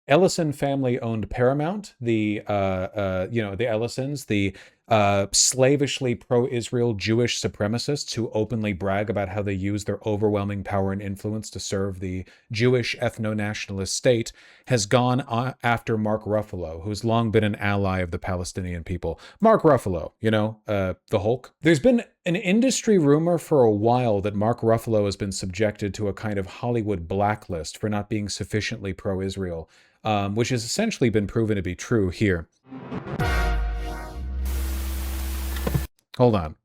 Ellison family owned Paramount, the Ellisons, the slavishly pro-Israel Jewish supremacists who openly brag about how they use their overwhelming power and influence to serve the Jewish ethno-nationalist state, has gone after Mark Ruffalo, who's long been an ally of the Palestinian people. Mark Ruffalo, the Hulk. There's been an industry rumor for a while that Mark Ruffalo has been subjected to a kind of Hollywood blacklist for not being sufficiently pro-Israel, which has essentially been proven to be true here. Hold on.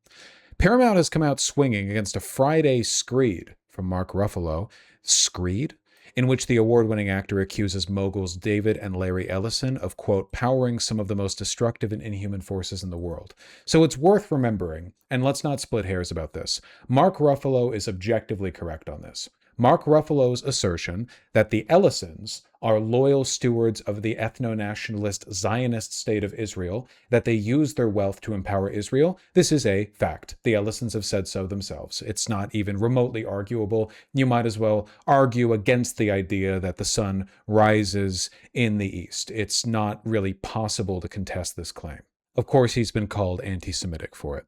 Paramount has come out swinging against a Friday screed from Mark Ruffalo. Screed? In which the award-winning actor accuses moguls David and Larry Ellison of, quote, powering some of the most destructive and inhuman forces in the world. So it's worth remembering, and let's not split hairs about this, Mark Ruffalo is objectively correct on this. Mark Ruffalo's assertion that the Ellisons are loyal stewards of the ethno-nationalist Zionist state of Israel, that they use their wealth to empower Israel, this is a fact. The Ellisons have said so themselves. It's not even remotely arguable. You might as well argue against the idea that the sun rises in the east. It's not really possible to contest this claim. Of course, he's been called anti-Semitic for it.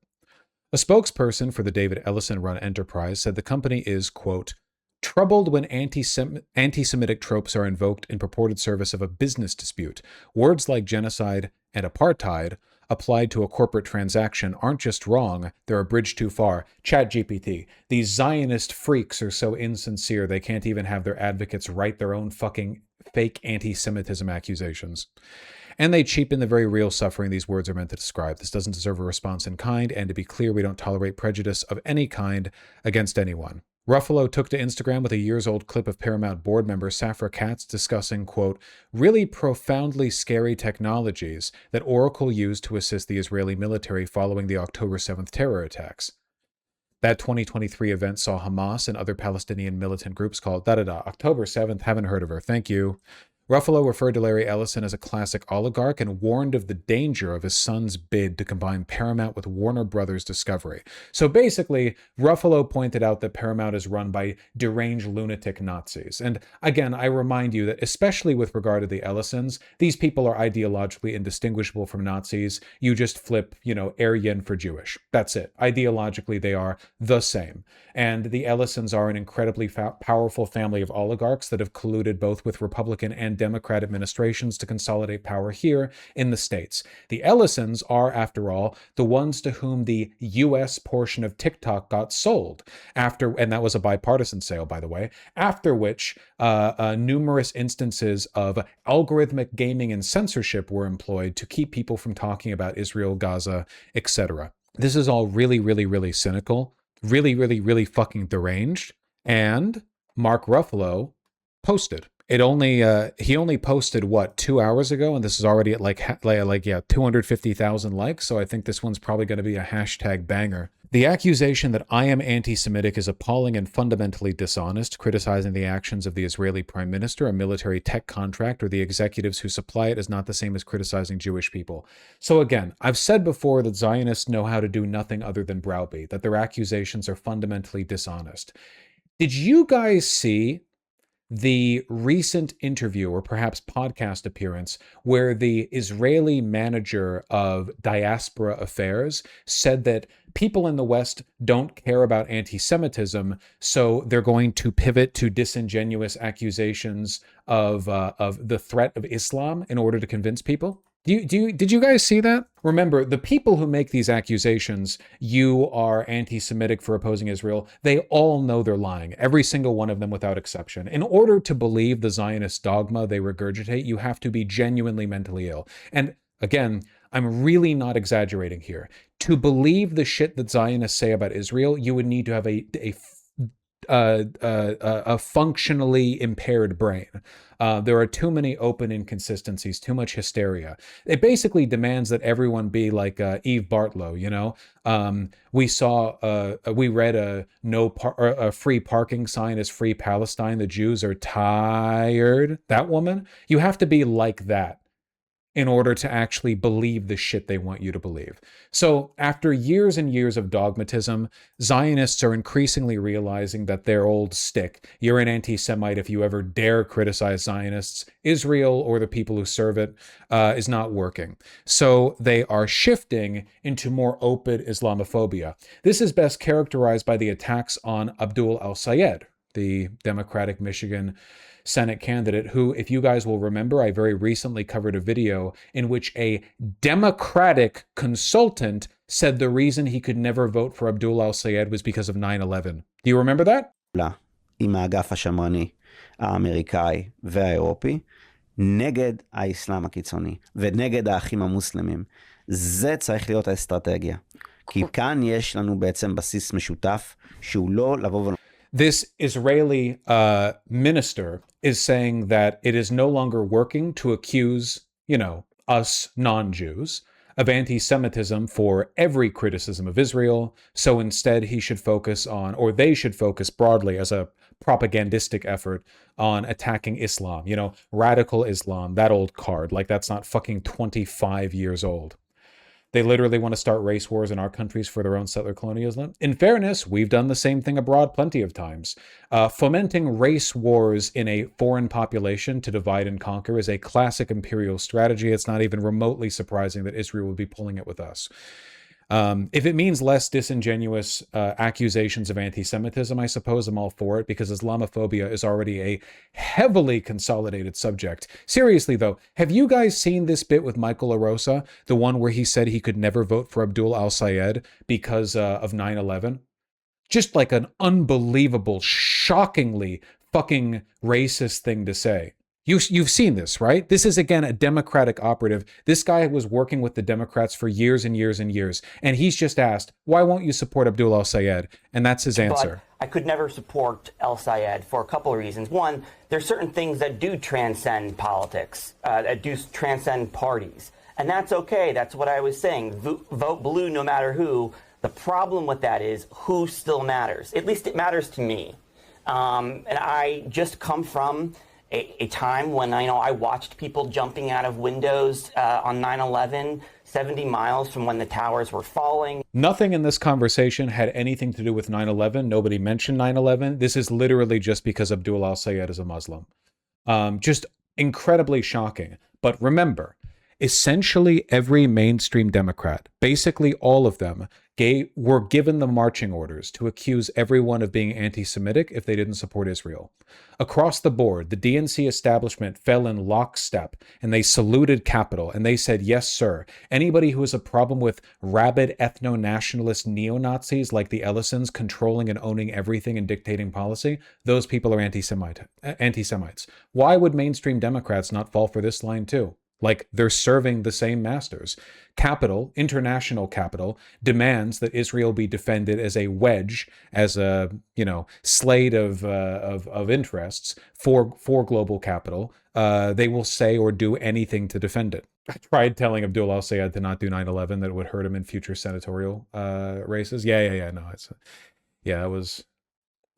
A spokesperson for the David Ellison-run enterprise said the company is, quote, troubled when anti-Semitic tropes are invoked in purported service of a business dispute. Words like genocide and apartheid applied to a corporate transaction aren't just wrong, they're a bridge too far. ChatGPT. These Zionist freaks are so insincere they can't even have their advocates write their own fucking fake anti-Semitism accusations. And they cheapen the very real suffering these words are meant to describe. This doesn't deserve a response in kind, and to be clear, we don't tolerate prejudice of any kind against anyone. Ruffalo took to Instagram with a years-old clip of Paramount board member Safra Catz discussing, quote, really profoundly scary technologies that Oracle used to assist the Israeli military following the October 7th terror attacks. That 2023 event saw Hamas and other Palestinian militant groups called October 7th, haven't heard of her, thank you. Ruffalo referred to Larry Ellison as a classic oligarch and warned of the danger of his son's bid to combine Paramount with Warner Brothers Discovery. So basically, Ruffalo pointed out that Paramount is run by deranged lunatic Nazis. And again, I remind you that especially with regard to the Ellisons, these people are ideologically indistinguishable from Nazis. You just flip, Aryan for Jewish. That's it. Ideologically, they are the same. And the Ellisons are an incredibly powerful family of oligarchs that have colluded both with Republican and Democrat administrations to consolidate power here in the States. The Ellisons are, after all, the ones to whom the U.S. portion of TikTok got sold, and that was a bipartisan sale, by the way, after which numerous instances of algorithmic gaming and censorship were employed to keep people from talking about Israel, Gaza, etc. This is all really, really, really cynical, really, really, really fucking deranged, and Mark Ruffalo posted. He only posted, 2 hours ago, and this is already at 250,000 likes, so I think this one's probably going to be a hashtag banger. The accusation that I am anti-Semitic is appalling and fundamentally dishonest, criticizing the actions of the Israeli Prime Minister, a military tech contract, or the executives who supply it is not the same as criticizing Jewish people. So again, I've said before that Zionists know how to do nothing other than browbeat, that their accusations are fundamentally dishonest. Did you guys see the recent interview or perhaps podcast appearance where the Israeli manager of diaspora affairs said that people in the West don't care about anti-Semitism, so they're going to pivot to disingenuous accusations of the threat of Islam in order to convince people? Did you guys see that? Remember, the people who make these accusations, you are anti-Semitic for opposing Israel, they all know they're lying. Every single one of them without exception. In order to believe the Zionist dogma they regurgitate, you have to be genuinely mentally ill. And again, I'm really not exaggerating here. To believe the shit that Zionists say about Israel, you would need to have a functionally impaired brain. There are too many open inconsistencies, too much hysteria. It basically demands that everyone be like Eve Bartlow, we read a free parking sign is free Palestine. The Jews are tired. That woman, you have to be like that in order to actually believe the shit they want you to believe. So after years and years of dogmatism, Zionists are increasingly realizing that their old stick, you're an anti-Semite if you ever dare criticize Zionists, Israel, or the people who serve it, is not working. So they are shifting into more open Islamophobia. This is best characterized by the attacks on Abdul al-Sayed, the Democratic Michigan Senate candidate, who, if you guys will remember, I very recently covered a video in which a Democratic consultant said the reason he could never vote for Abdul al-Sayed was because of 9/11. Do you remember that? עם האגף השמרני האמריקאי והאירופי, נגד האסלאם הקיצוני ונגד האחים המוסלמים. זה צריך להיות האסטרטגיה. כי כאן יש לנו בעצם בסיס משותף שהוא לא לבוא This Israeli minister is saying that it is no longer working to accuse, us non-Jews of anti-Semitism for every criticism of Israel. So instead he should focus on, or they should focus broadly as a propagandistic effort on attacking Islam, radical Islam, that old card, like that's not fucking 25 years old. They literally want to start race wars in our countries for their own settler colonialism. In fairness, we've done the same thing abroad plenty of times. Fomenting race wars in a foreign population to divide and conquer is a classic imperial strategy. It's not even remotely surprising that Israel would be pulling it with us. If it means less disingenuous accusations of anti-Semitism, I suppose I'm all for it, because Islamophobia is already a heavily consolidated subject. Seriously, though, have you guys seen this bit with Michael LaRosa, the one where he said he could never vote for Abdul al-Sayed because of 9/11? Just like an unbelievable, shockingly fucking racist thing to say. You've seen this, right? This is, again, a Democratic operative. This guy was working with the Democrats for years and years and years. And he's just asked, why won't you support Abdul al-Sayed? And that's his answer. But I could never support al-Sayed for a couple of reasons. One, there's certain things that do transcend politics, that do transcend parties. And that's okay. That's what I was saying. Vote blue no matter who. The problem with that is who still matters. At least it matters to me. And I just come from a time when I watched people jumping out of windows on 9/11, 70 miles from when the towers were falling. Nothing in this conversation had anything to do with 9/11. Nobody mentioned 9/11. This is literally just because Abdul al-Sayed is a Muslim. Just incredibly shocking. But remember, essentially every mainstream Democrat, basically all of them, were given the marching orders to accuse everyone of being anti-Semitic if they didn't support Israel. Across the board, the DNC establishment fell in lockstep, and they saluted Capitol, and they said, yes, sir. Anybody who has a problem with rabid ethno-nationalist neo-Nazis like the Ellisons controlling and owning everything and dictating policy, those people are anti-Semites. Why would mainstream Democrats not fall for this line too? Like, they're serving the same masters. Capitol, international capital, demands that Israel be defended as a wedge, as a slate of interests for global capital. They will say or do anything to defend it. I tried telling Abdul al-Sayed to not do 9/11, that it would hurt him in future senatorial races. That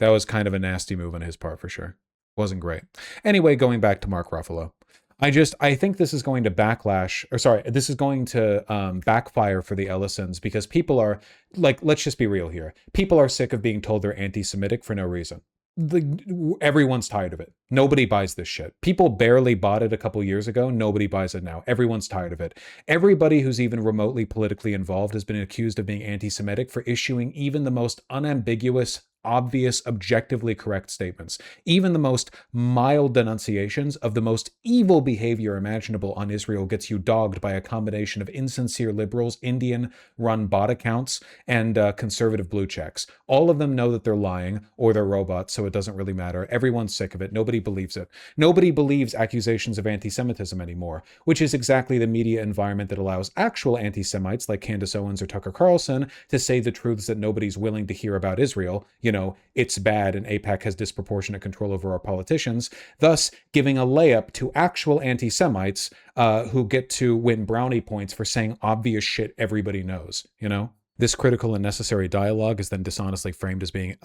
was kind of a nasty move on his part for sure. Wasn't great. Anyway, going back to Mark Ruffalo. I think this is going to this is going to backfire for the Ellisons, because people are, like, let's just be real here. People are sick of being told they're anti-Semitic for no reason. Everyone's tired of it. Nobody buys this shit. People barely bought it a couple years ago. Nobody buys it now. Everyone's tired of it. Everybody who's even remotely politically involved has been accused of being anti-Semitic for issuing even the most unambiguous, obvious, objectively correct statements. Even the most mild denunciations of the most evil behavior imaginable on Israel gets you dogged by a combination of insincere liberals, Indian-run bot accounts, and conservative blue checks. All of them know that they're lying, or they're robots, so it doesn't really matter. Everyone's sick of it. Nobody believes it. Nobody believes accusations of anti-Semitism anymore, which is exactly the media environment that allows actual anti-Semites like Candace Owens or Tucker Carlson to say the truths that nobody's willing to hear about Israel. It's bad and AIPAC has disproportionate control over our politicians, thus giving a layup to actual anti-Semites who get to win brownie points for saying obvious shit everybody knows, This critical and necessary dialogue is then dishonestly framed as being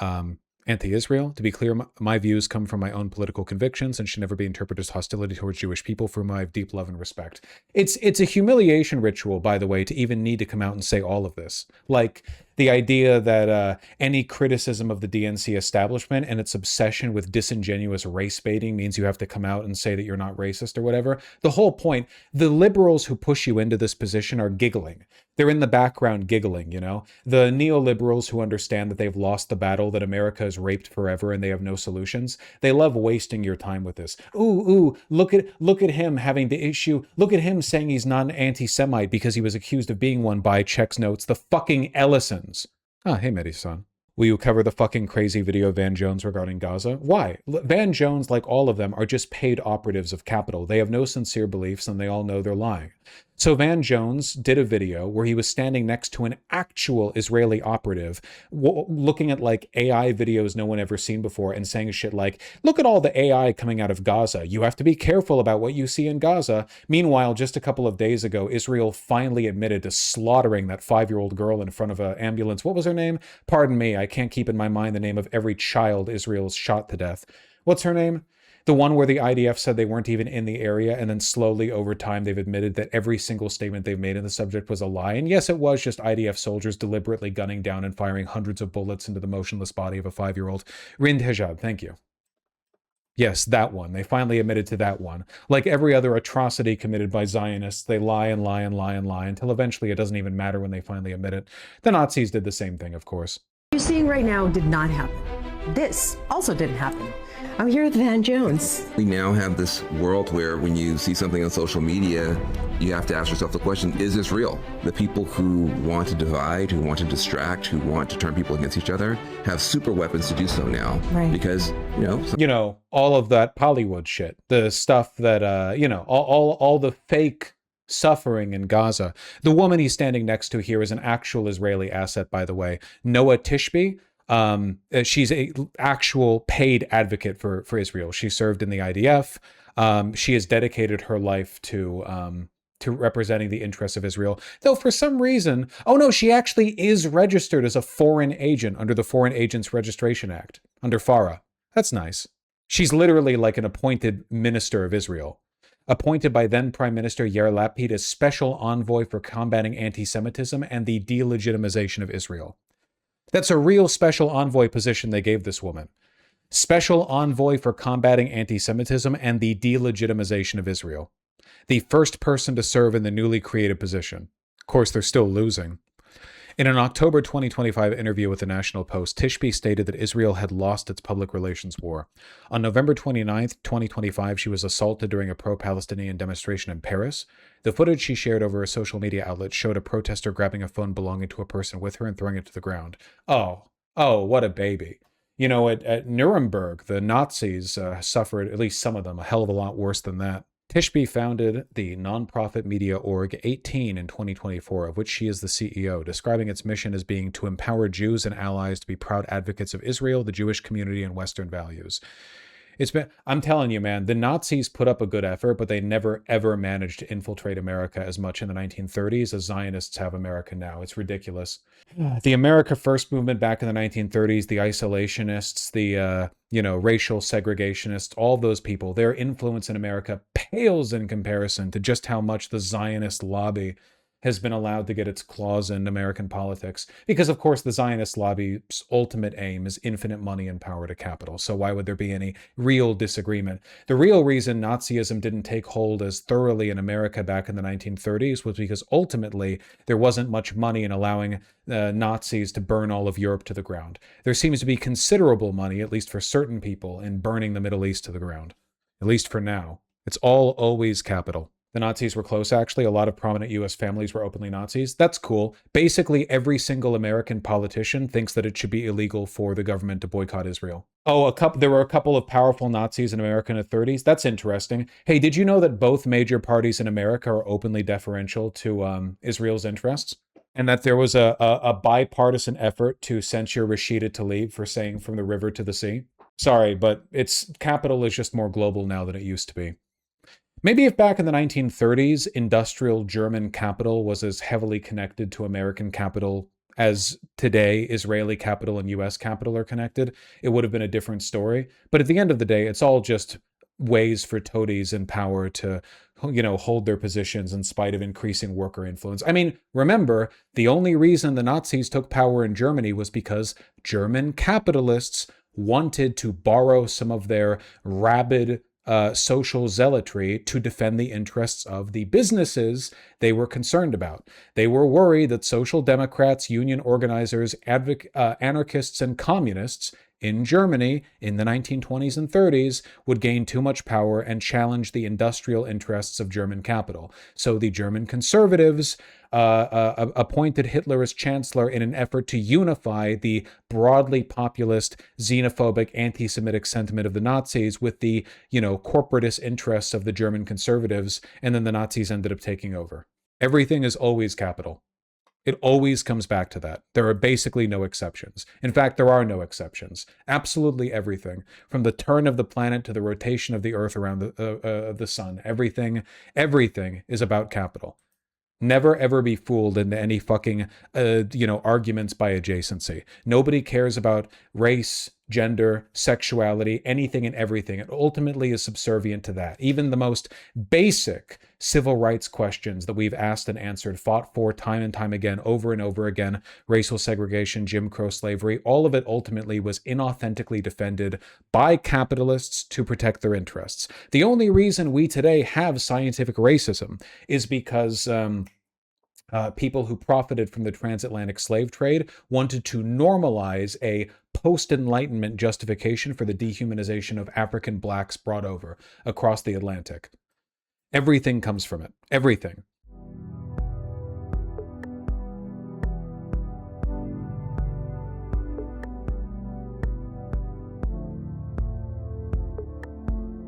anti-Israel. To be clear, my views come from my own political convictions and should never be interpreted as hostility towards Jewish people, for whom I have deep love and respect. It's a humiliation ritual, by the way, to even need to come out and say all of this. Like the idea that any criticism of the DNC establishment and its obsession with disingenuous race baiting means you have to come out and say that you're not racist or whatever. The whole point, the liberals who push you into this position are giggling. They're in the background giggling, you know? The neoliberals who understand that they've lost the battle, that America is raped forever and they have no solutions, they love wasting your time with this. Ooh, look at him having the issue. Look at him saying he's not an anti-Semite because he was accused of being one by, checks notes, the fucking Ellisons. Ah, hey, Medi-san. Will you cover the fucking crazy video of Van Jones regarding Gaza? Why? Van Jones, like all of them, are just paid operatives of capital. They have no sincere beliefs and they all know they're lying. So Van Jones did a video where he was standing next to an actual Israeli operative, looking at like AI videos no one ever seen before and saying shit like, look at all the AI coming out of Gaza. You have to be careful about what you see in Gaza. Meanwhile, just a couple of days ago, Israel finally admitted to slaughtering that 5-year-old girl in front of an ambulance. What was her name? Pardon me, I can't keep in my mind the name of every child Israel's shot to death. What's her name? The one where the IDF said they weren't even in the area, and then slowly over time they've admitted that every single statement they've made in the subject was a lie. And yes, it was just IDF soldiers deliberately gunning down and firing hundreds of bullets into the motionless body of a 5-year-old. Rind Hijab, thank you. Yes, that one. They finally admitted to that one. Like every other atrocity committed by Zionists, they lie and lie and lie and lie until eventually it doesn't even matter when they finally admit it. The Nazis did the same thing, of course. What you're seeing right now did not happen. This also didn't happen. I'm here with Van Jones. We now have this world where when you see something on social media, you have to ask yourself the question, is this real? The people who want to divide, who want to distract, who want to turn people against each other have super weapons to do so now. Right. Because, all of that Hollywood shit, the stuff that, all the fake suffering in Gaza. The woman he's standing next to here is an actual Israeli asset, by the way. Noa Tishby. She's a actual paid advocate for Israel. She served in the IDF. She has dedicated her life to representing the interests of Israel. Though for some reason, she actually is registered as a foreign agent under the Foreign Agents Registration Act, under FARA. That's nice. She's literally like an appointed minister of Israel, appointed by then Prime Minister Yair Lapid as special envoy for combating anti-Semitism and the delegitimization of Israel. That's a real special envoy position they gave this woman. Special envoy for combating anti-Semitism and the delegitimization of Israel. The first person to serve in the newly created position. Of course, they're still losing. In an October 2025 interview with the National Post, Tishby stated that Israel had lost its public relations war. On November 29, 2025, she was assaulted during a pro-Palestinian demonstration in Paris. The footage she shared over a social media outlet showed a protester grabbing a phone belonging to a person with her and throwing it to the ground. Oh, what a baby. At Nuremberg, the Nazis suffered, at least some of them, a hell of a lot worse than that. Tishby founded the nonprofit media org 18 in 2024, of which she is the CEO, describing its mission as being to empower Jews and allies to be proud advocates of Israel, the Jewish community, and Western values. I'm telling you, man, the Nazis put up a good effort, but they never, ever managed to infiltrate America as much in the 1930s as Zionists have America now. It's ridiculous. The America First movement back in the 1930s, the isolationists, the, racial segregationists, all those people, their influence in America pales in comparison to just how much the Zionist lobby has been allowed to get its claws in American politics. Because, of course, the Zionist lobby's ultimate aim is infinite money and power to capital. So why would there be any real disagreement? The real reason Nazism didn't take hold as thoroughly in America back in the 1930s was because ultimately there wasn't much money in allowing Nazis to burn all of Europe to the ground. There seems to be considerable money, at least for certain people, in burning the Middle East to the ground. At least for now. It's all always capital. The Nazis were close, actually. A lot of prominent U.S. families were openly Nazis. That's cool. Basically, every single American politician thinks that it should be illegal for the government to boycott Israel. There were a couple of powerful Nazis in America in the 30s. That's interesting. Hey, did you know that both major parties in America are openly deferential to Israel's interests? And that there was a bipartisan effort to censure Rashida Tlaib for saying from the river to the sea? Sorry, but capital is just more global now than it used to be. Maybe if back in the 1930s, industrial German capital was as heavily connected to American capital as today Israeli capital and US capital are connected, it would have been a different story. But at the end of the day, it's all just ways for toadies in power to, hold their positions in spite of increasing worker influence. I mean, remember, the only reason the Nazis took power in Germany was because German capitalists wanted to borrow some of their rabid social zealotry to defend the interests of the businesses they were concerned about. They were worried that social democrats, union organizers, anarchists, and communists in Germany in the 1920s and 30s would gain too much power and challenge the industrial interests of German capital. So the German conservatives appointed Hitler as chancellor in an effort to unify the broadly populist, xenophobic, anti-Semitic sentiment of the Nazis with the, corporatist interests of the German conservatives, and then the Nazis ended up taking over. Everything is always capital. It always comes back to that. There are basically no exceptions. In fact, there are no exceptions. Absolutely everything, from the turn of the planet to the rotation of the Earth around the sun, everything is about capital. Never ever be fooled into any fucking, arguments by adjacency. Nobody cares about race, gender, sexuality, anything and everything. It ultimately is subservient to that. Even the most basic civil rights questions that we've asked and answered, fought for time and time again, over and over again, racial segregation, Jim Crow slavery, all of it ultimately was inauthentically defended by capitalists to protect their interests. The only reason we today have scientific racism is because people who profited from the transatlantic slave trade wanted to normalize a post-Enlightenment justification for the dehumanization of African blacks brought over across the Atlantic. Everything comes from it. Everything.